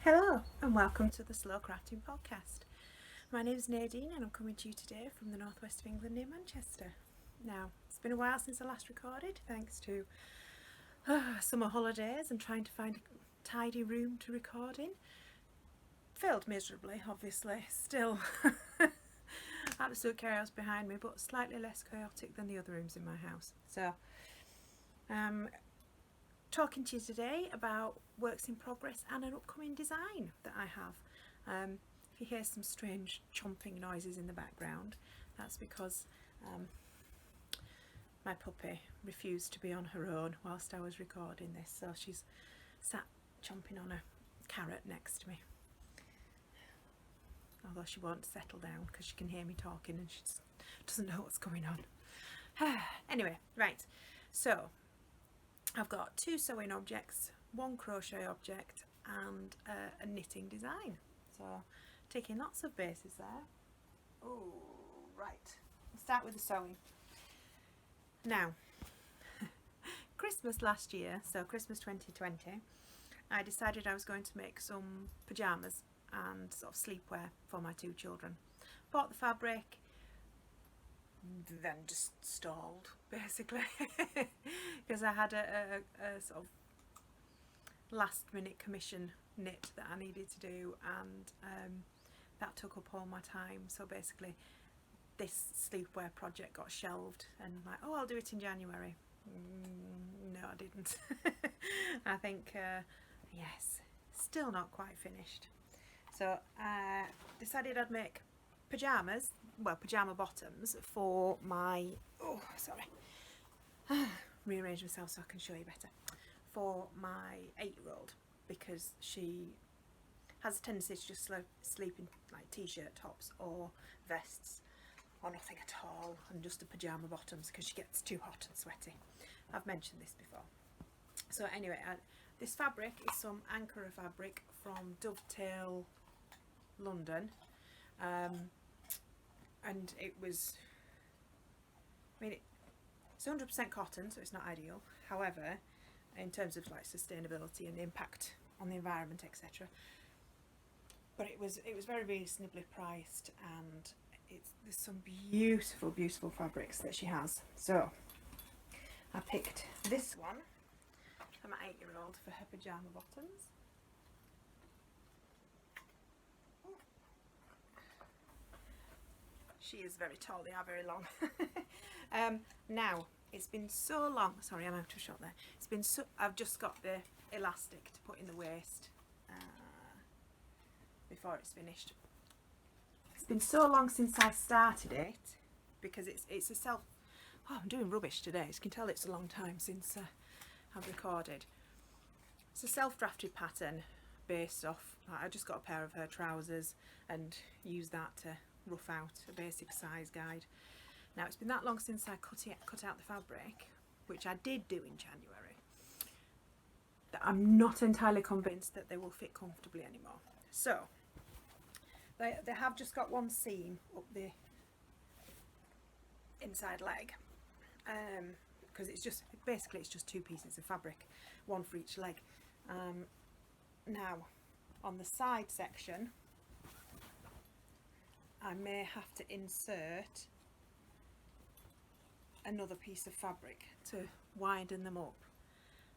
Hello and welcome to the Slow Crafting Podcast. My name is Nadine and I'm coming to you today from the northwest of England near Manchester. Now, it's been a while since I last recorded thanks to summer holidays and trying to find a tidy room to record in. Failed miserably, obviously, still absolute chaos behind me, but slightly less chaotic than the other rooms in my house. So, talking to you today about works in progress and an upcoming design that I have. If you hear some strange chomping noises in the background, that's because my puppy refused to be on her own whilst I was recording this, so she's sat chomping on a carrot next to me, although she won't settle down because she can hear me talking and she just doesn't know what's going on. Anyway, right, so I've got 2 sewing objects, 1 crochet object and a knitting design. So taking lots of bases there. Oh, right. I'll start with the sewing. Now, Christmas last year, so Christmas 2020, I decided I was going to make some pyjamas and sort of sleepwear for my 2 children. Bought the fabric, then just stalled basically because I had a sort of last minute commission knit that I needed to do, and that took up all my time. So basically this sleepwear project got shelved and like, oh, I'll do it in January. No, I didn't. I think yes, still not quite finished. So I decided I'd make pyjamas, well, pyjama bottoms for my, rearrange myself so I can show you better, for my 8-year-old, because she has a tendency to just sleep in like t-shirt tops or vests or nothing at all, and just the pyjama bottoms because she gets too hot and sweaty. I've mentioned this before. So anyway, this fabric is some Ankara fabric from Dovetail, London. And it was, it's 100% cotton, so it's not ideal. However, in terms of like sustainability and the impact on the environment, etc. But it was very reasonably priced, and there's some beautiful fabrics that she has. So I picked this one for my 8-year-old for her pyjama bottoms. She is very tall, they are very long. Now, it's been so long, sorry, I'm out of shot there. I've just got the elastic to put in the waist before it's finished. It's been so long since I started it because it's a self, I'm doing rubbish today, as you can tell it's a long time since I've recorded. It's a self-drafted pattern based off, I just got a pair of her trousers and used that to rough out a basic size guide. Now, it's been that long since I cut out the fabric, which I did do in January, that I'm not entirely convinced that they will fit comfortably anymore. So they have just got 1 seam up the inside leg, because it's just 2 pieces of fabric, 1 for each leg. Now on the side section I may have to insert another piece of fabric to widen them up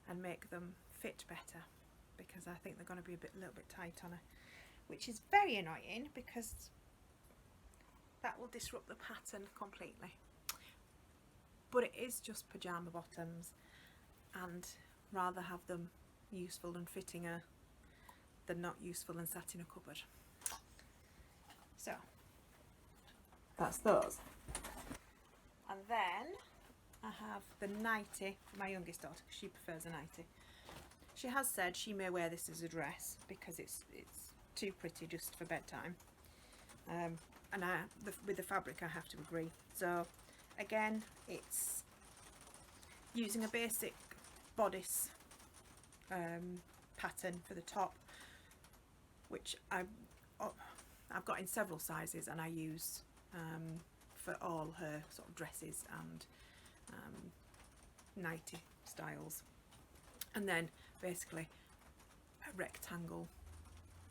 and make them fit better, because I think they're going to be a little bit tight on her, which is very annoying because that will disrupt the pattern completely. But it is just pyjama bottoms, and rather have them useful and fitting her than not useful and sat in a cupboard. So that's those. And then I have the nightie for my youngest daughter, because she prefers a nightie. She has said she may wear this as a dress because it's too pretty just for bedtime. And with the fabric I have to agree. So again, it's using a basic bodice pattern for the top, which I've got in several sizes, and I use for all her sort of dresses and nightie styles. And then basically a rectangle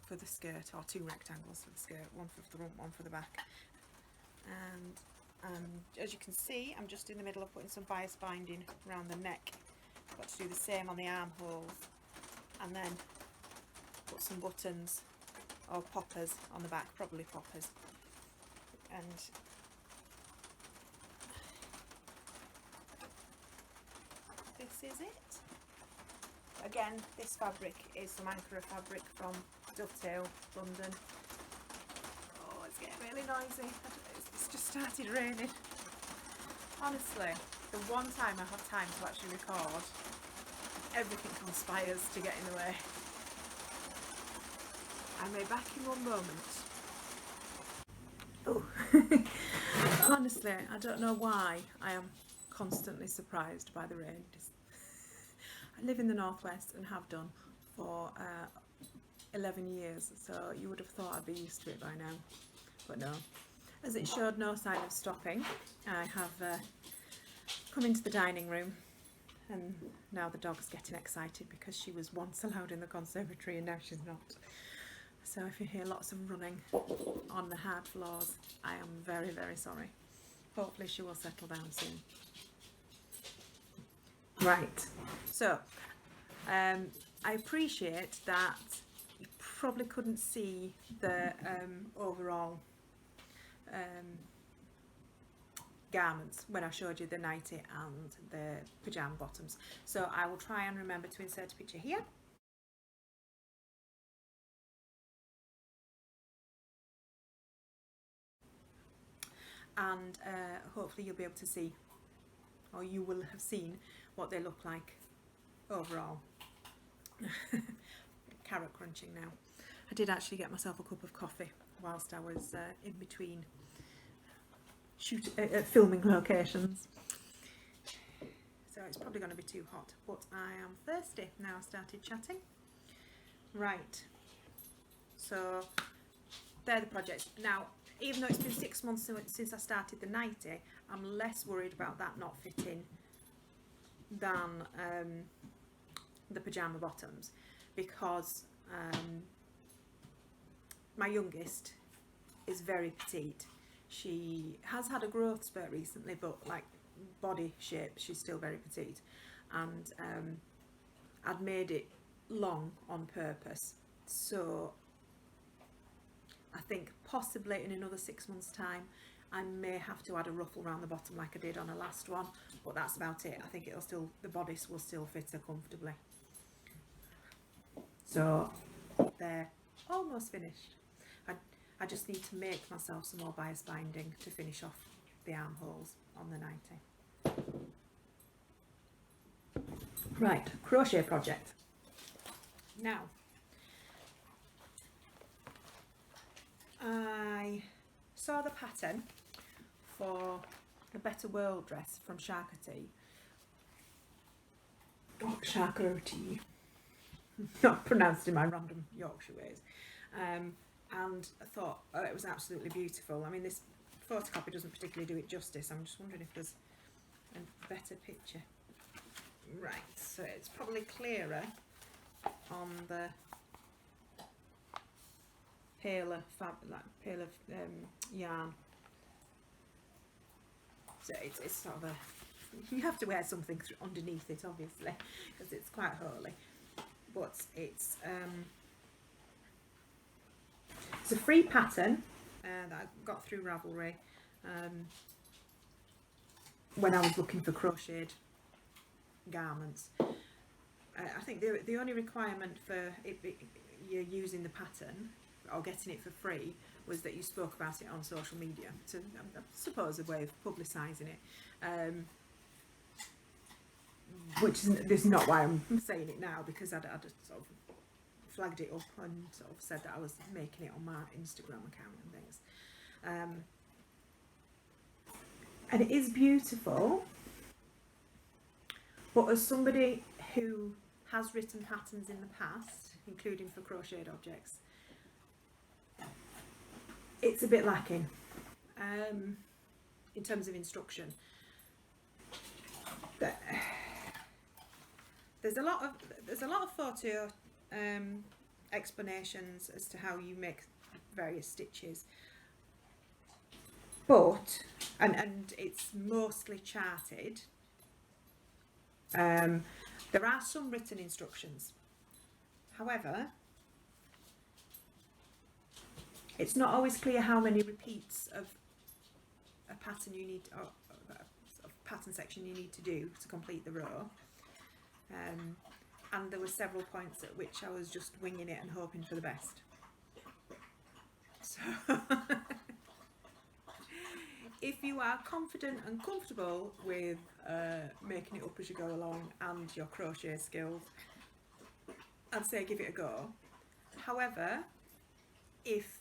for the skirt, or 2 rectangles for the skirt, one for the front, one for the back. And as you can see, I'm just in the middle of putting some bias binding around the neck. I've got to do the same on the armholes, and then put some buttons or poppers on the back, probably poppers. And this is it. Again, this fabric is some Ankara fabric from Dovetail, London. Oh, it's getting really noisy. It's just started raining. Honestly, the one time I have time to actually record, everything conspires to get in the way. I'll be back in one moment. Oh, honestly, I don't know why I am constantly surprised by the rain. I live in the northwest and have done for 11 years, so you would have thought I'd be used to it by now, but no. As it showed no sign of stopping, I have come into the dining room, and now the dog's getting excited because she was once allowed in the conservatory and now she's not. So if you hear lots of running on the hard floors, I am very, very sorry. Hopefully she will settle down soon. Right, so I appreciate that you probably couldn't see the overall garments when I showed you the nightie and the pyjama bottoms. So I will try and remember to insert a picture here. And hopefully you'll be able to see, or you will have seen, what they look like overall. Carrot crunching now. I did actually get myself a cup of coffee whilst I was in between filming locations. So it's probably going to be too hot, but I am thirsty now. I started chatting. Right, so they're the projects. Now, even though it's been 6 months since I started the nightie, I'm less worried about that not fitting than the pyjama bottoms, because my youngest is very petite. She has had a growth spurt recently, but like body shape, she's still very petite, and I'd made it long on purpose. So I think possibly in another 6 months' time I may have to add a ruffle around the bottom like I did on the last one, but that's about it. I think it'll still, the bodice will still fit her comfortably. So they're almost finished. I just need to make myself some more bias binding to finish off the armholes on the nightie. Right, crochet project. Now, I saw the pattern for the Better World dress from Sharkati. Sharkati. Not pronounced in my random Yorkshire ways. And I thought, oh, it was absolutely beautiful. I mean, this photocopy doesn't particularly do it justice. I'm just wondering if there's a better picture. Right, so it's probably clearer on the paler yarn. So it's sort of a, you have to wear something underneath it, obviously, because it's quite holy. But it's a free pattern that I got through Ravelry when I was looking for crocheted garments. I think the only requirement for you using the pattern or getting it for free was that you spoke about it on social media. So I suppose a way of publicising it. Which is not why I'm saying it now, because I'd sort of flagged it up and sort of said that I was making it on my Instagram account and things. And it is beautiful, but as somebody who has written patterns in the past, including for crocheted objects, it's a bit lacking in terms of instruction. There's a lot of photo explanations as to how you make various stitches, but and it's mostly charted. There are some written instructions, however it's not always clear how many repeats of a pattern you need, or a pattern section you need to do to complete the row. And there were several points at which I was just winging it and hoping for the best. So if you are confident and comfortable with making it up as you go along and your crochet skills, I'd say give it a go. However, if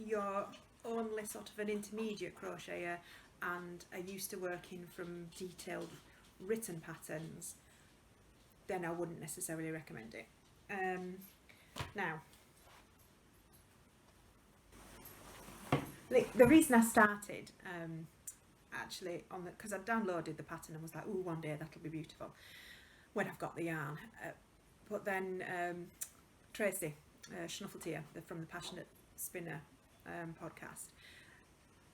you're only sort of an intermediate crocheter and are used to working from detailed written patterns, then I wouldn't necessarily recommend it. Now, the reason I started actually on the, because I downloaded the pattern and was like, oh, one day that'll be beautiful when I've got the yarn. But then Tracy Schnuffletier from the Passionate Spinner podcast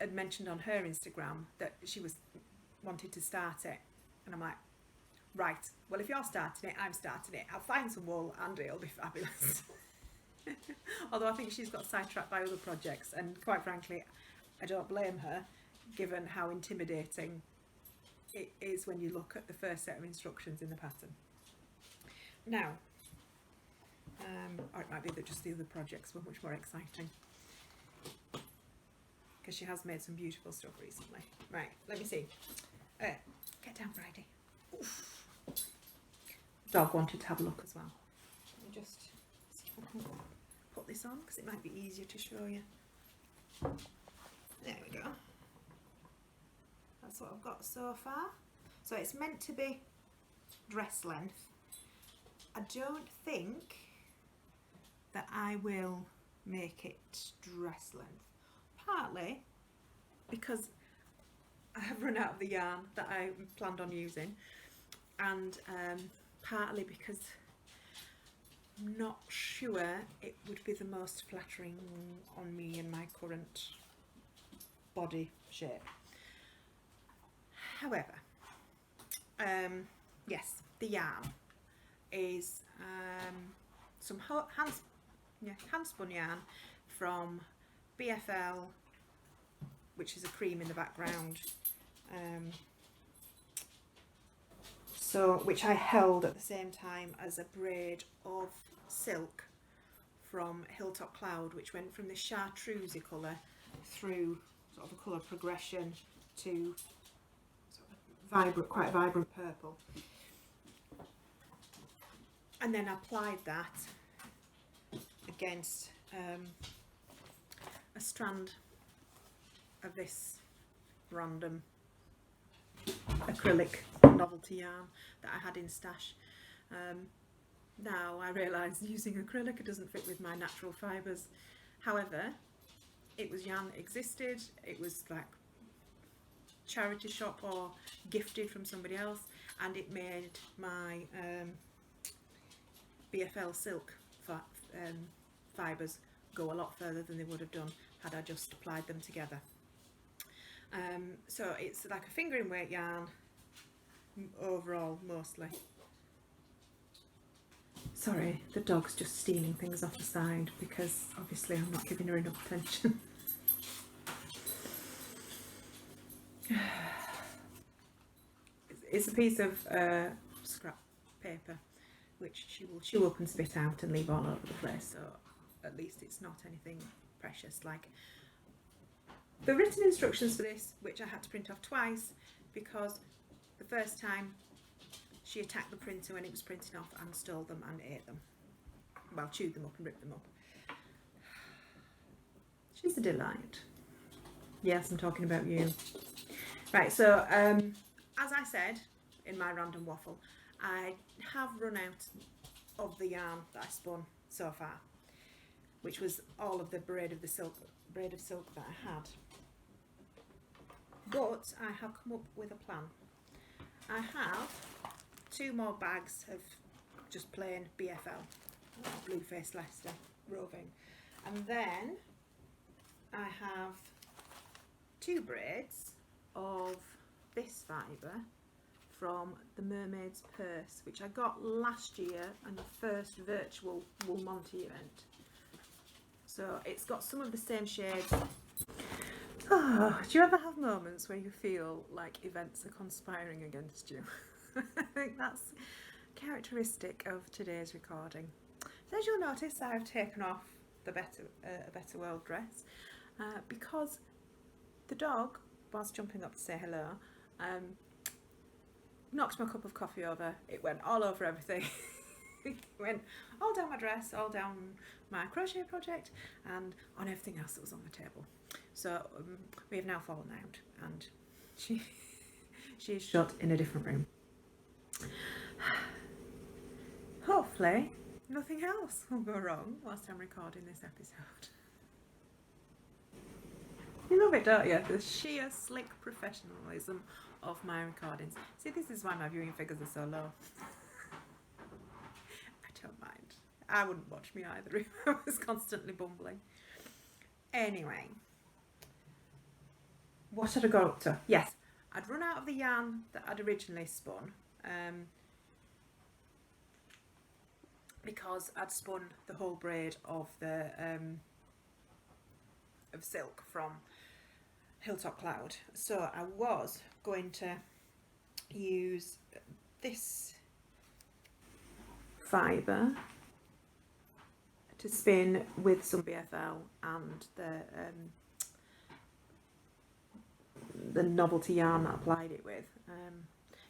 had mentioned on her Instagram that she wanted to start it, and I'm like, right, well, if you're starting it, I'm starting it. I'll find some wool and it'll be fabulous. Although I think she's got sidetracked by other projects, and quite frankly I don't blame her, given how intimidating it is when you look at the first set of instructions in the pattern. Now, or it might be that just the other projects were much more exciting, because she has made some beautiful stuff recently. Right, let me see. Get down, Friday. Oof. Dog wanted to have a look as well. Let me just see if I can put this on, because it might be easier to show you. There we go. That's what I've got so far. So it's meant to be dress length. I don't think that I will make it dress length, partly because I have run out of the yarn that I planned on using, and partly because I'm not sure it would be the most flattering on me in my current body shape. However, yes, the yarn is some handspun yarn from BFL, which is a cream in the background, so which I held at the same time as a braid of silk from Hilltop Cloud, which went from the chartreusey colour through sort of a colour progression to sort of vibrant, quite vibrant purple, and then applied that against a strand of this random acrylic novelty yarn that I had in stash. Now I realise using acrylic doesn't fit with my natural fibres. However, it was yarn that existed. It was like charity shop or gifted from somebody else, and it made my BFL silk fibres go a lot further than they would have done had I just applied them together. So it's like a fingering weight yarn overall, mostly. Sorry, the dog's just stealing things off the side because obviously I'm not giving her enough attention. It's a piece of scrap paper which she will chew up and spit out and leave all over the place, so at least it's not anything precious like the written instructions for this, which I had to print off twice because the first time she attacked the printer when it was printing off and stole them and ate them. Well, chewed them up and ripped them up. She's a delight. Yes, I'm talking about you. Right, so as I said in my random waffle, I have run out of the yarn that I spun so far, which was all of the braid of silk that I had. But I have come up with a plan. I have 2 more bags of just plain BFL, Blue-faced Leicester roving. And then I have 2 braids of this fibre from the Mermaid's Purse, which I got last year in the first virtual Wool Monty event. So it's got some of the same shades. Oh, do you ever have moments where you feel like events are conspiring against you? I think that's characteristic of today's recording. So as you'll notice, I've taken off the A Better World dress because the dog, whilst jumping up to say hello, knocked my cup of coffee over. It went all over everything. It went all down my dress, all down my crochet project, and on everything else that was on the table. So we have now fallen out, and she's shut in a different room. Hopefully nothing else will go wrong whilst I'm recording this episode. You love it, don't you? The sheer slick professionalism of my recordings. See, this is why my viewing figures are so low. I don't mind. I wouldn't watch me either if I was constantly bumbling. Anyway, what had I got up to? Yes, I'd run out of the yarn that I'd originally spun because I'd spun the whole braid of the of silk from Hilltop Cloud. So I was going to use this fibre to spin with some BFL and the novelty yarn that I applied it with.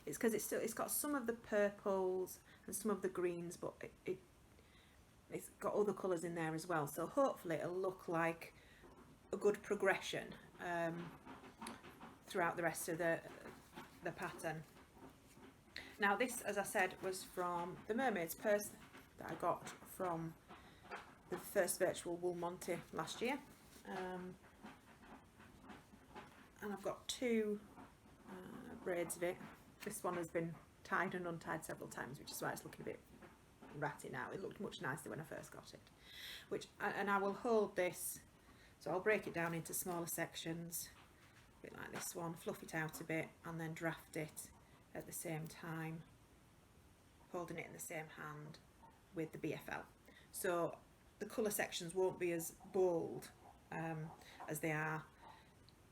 It's because it's got some of the purples and some of the greens, but it's got other colours in there as well. So hopefully it'll look like a good progression throughout the rest of the pattern. Now this, as I said, was from the Mermaid's Purse that I got from the first virtual Wool Monty last year, and I've got 2 braids of it. This one has been tied and untied several times, which is why it's looking a bit ratty now. It looked much nicer when I first got it. And I will hold this, so I'll break it down into smaller sections, a bit like this one, fluff it out a bit, and then draft it at the same time, holding it in the same hand with the BFL. So the colour sections won't be as bold as they are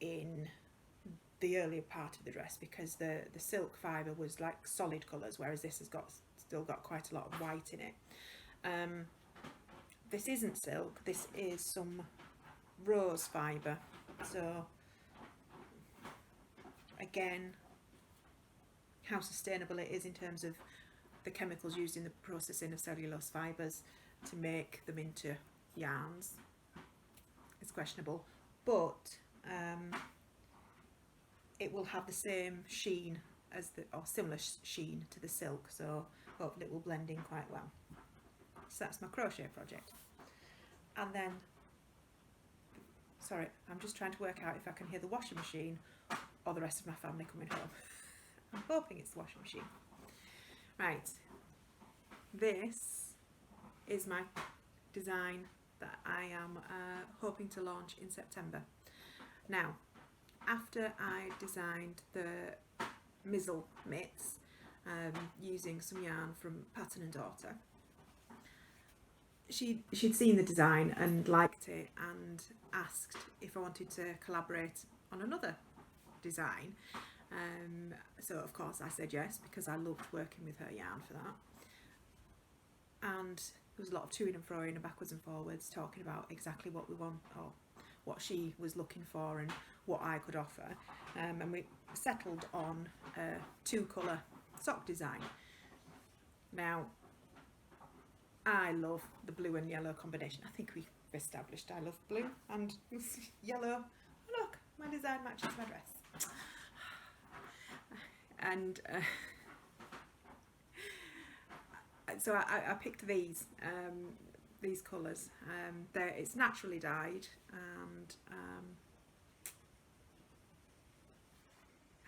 in the earlier part of the dress, because the silk fibre was like solid colours, whereas this has still got quite a lot of white in it. This isn't silk, this is some rose fibre. So again, how sustainable it is in terms of the chemicals used in the processing of cellulose fibres to make them into yarns, it's questionable, but it will have the same sheen as or similar sheen to the silk, so hopefully it will blend in quite well. So that's my crochet project. And then, sorry, I'm just trying to work out if I can hear the washing machine or the rest of my family coming home. I'm hoping it's the washing machine. Right, this is my design that I am hoping to launch in September. Now, after I designed the mizzle mitts using some yarn from Pattern and Daughter, she'd seen the design and liked it and asked if I wanted to collaborate on another design. So of course I said yes, because I loved working with her yarn for that. And there was a lot of toing and froing and backwards and forwards, talking about exactly what we want, or what she was looking for and what I could offer. And we settled on a 2-colour sock design. Now, I love the blue and yellow combination. I think we've established I love blue and yellow. Oh, look, my design matches my dress. And so I picked these colours. It's naturally dyed, and I'm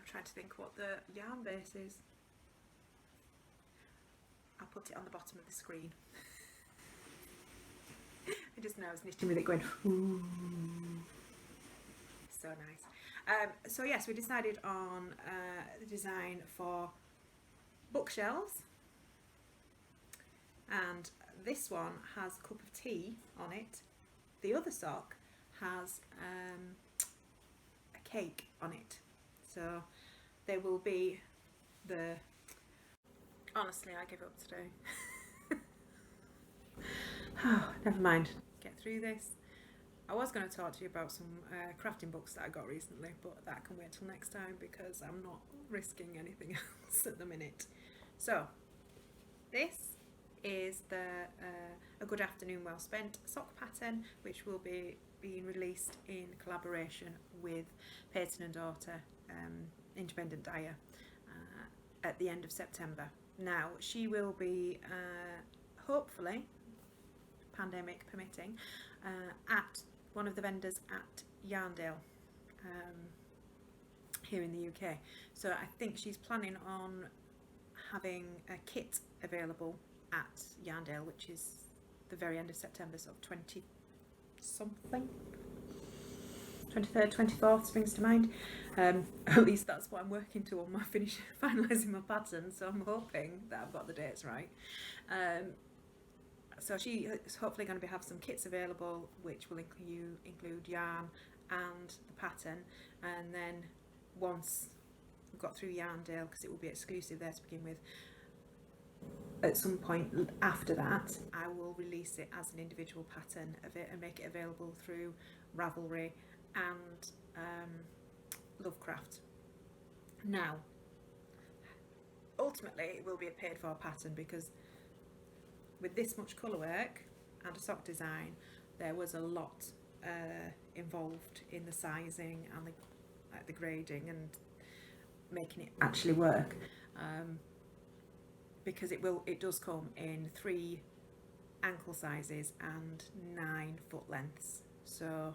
trying to think what the yarn base is. I'll put it on the bottom of the screen. I just know I was knitting with it going, ooh. So nice. So yes, we decided on the design for bookshelves, and this one has a cup of tea on it. The other sock has a cake on it. So there will be the... Honestly, I give up today. Oh, never mind. Get through this. I was going to talk to you about some crafting books that I got recently, but that can wait till next time because I'm not risking anything else at the minute. So this is the A Good Afternoon Well Spent sock pattern, which will be being released in collaboration with Peyton and Daughter Independent Dyer at the end of September. Now she will be hopefully, pandemic permitting, at one of the vendors at Yarndale here in the UK. So I think she's planning on having a kit available at Yarndale, which is the very end of September, sort of 20 something, 23rd, 24th springs to mind. At least that's what I'm working to on my finalising my pattern, so I'm hoping that I've got the dates right. So she is hopefully going to have some kits available, which will include yarn and the pattern. And then once we've got through Yarndale, because it will be exclusive there to begin with, at some point after that, I will release it as an individual pattern of it and make it available through Ravelry and Lovecraft. Now, ultimately, it will be a paid for pattern because with this much colour work and a sock design, there was a lot involved in the sizing and the grading and making it actually work, because it does come in 3 ankle sizes and 9 foot lengths. So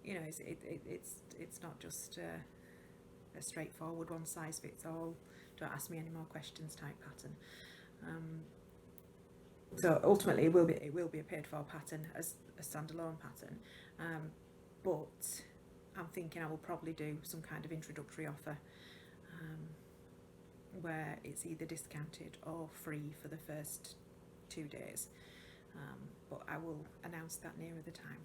you know, it's not just a straightforward one size fits all, don't ask me any more questions type pattern. So ultimately it will be a paid for pattern as a standalone pattern, but I'm thinking I will probably do some kind of introductory offer where it's either discounted or free for the first 2 days, but I will announce that nearer the time.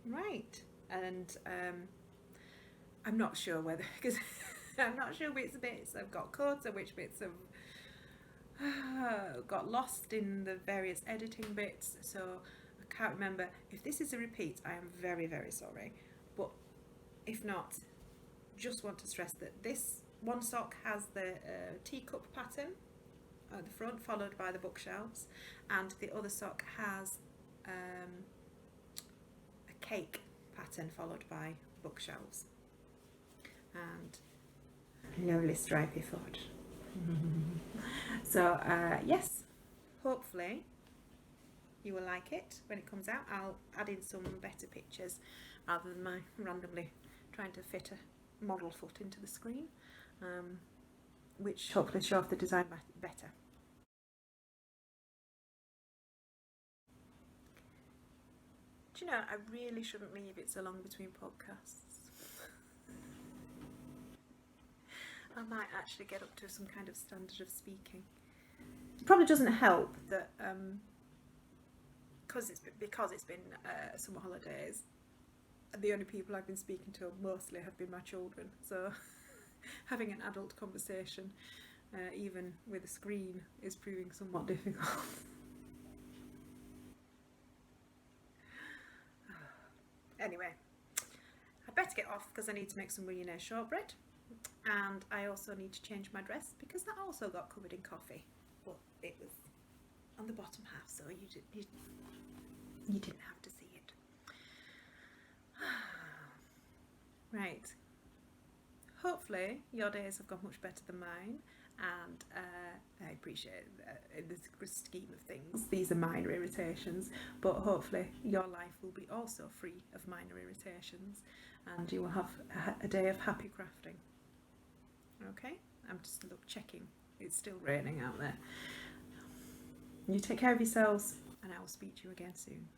Right, and I'm not sure whether, because I'm not sure which bits I've got cut or which bits have got lost in the various editing bits, so I can't remember. If this is a repeat, I am very, very sorry, but if not, just want to stress that this one sock has the teacup pattern at the front, followed by the bookshelves, and the other sock has a cake pattern followed by bookshelves and lovely stripy foot. So yes, hopefully you will like it when it comes out. I'll add in some better pictures rather than my randomly trying to fit a model foot into the screen, which hopefully show off the design better. Do you know, I really shouldn't leave it so long between podcasts. I might actually get up to some kind of standard of speaking. It probably doesn't help that because it's been summer holidays, the only people I've been speaking to mostly have been my children, so having an adult conversation even with a screen is proving somewhat difficult. Anyway, I better get off because I need to make some millionaire shortbread, and I also need to change my dress because that also got covered in coffee, but it was on the bottom half, so you didn't have to see it. Right, hopefully your days have gone much better than mine, and I appreciate in the scheme of things these are minor irritations, but hopefully your life will be also free of minor irritations and you will have a day of happy crafting. Okay, I'm just checking, it's still raining out there. You take care of yourselves, and I will I'll speak to you again soon.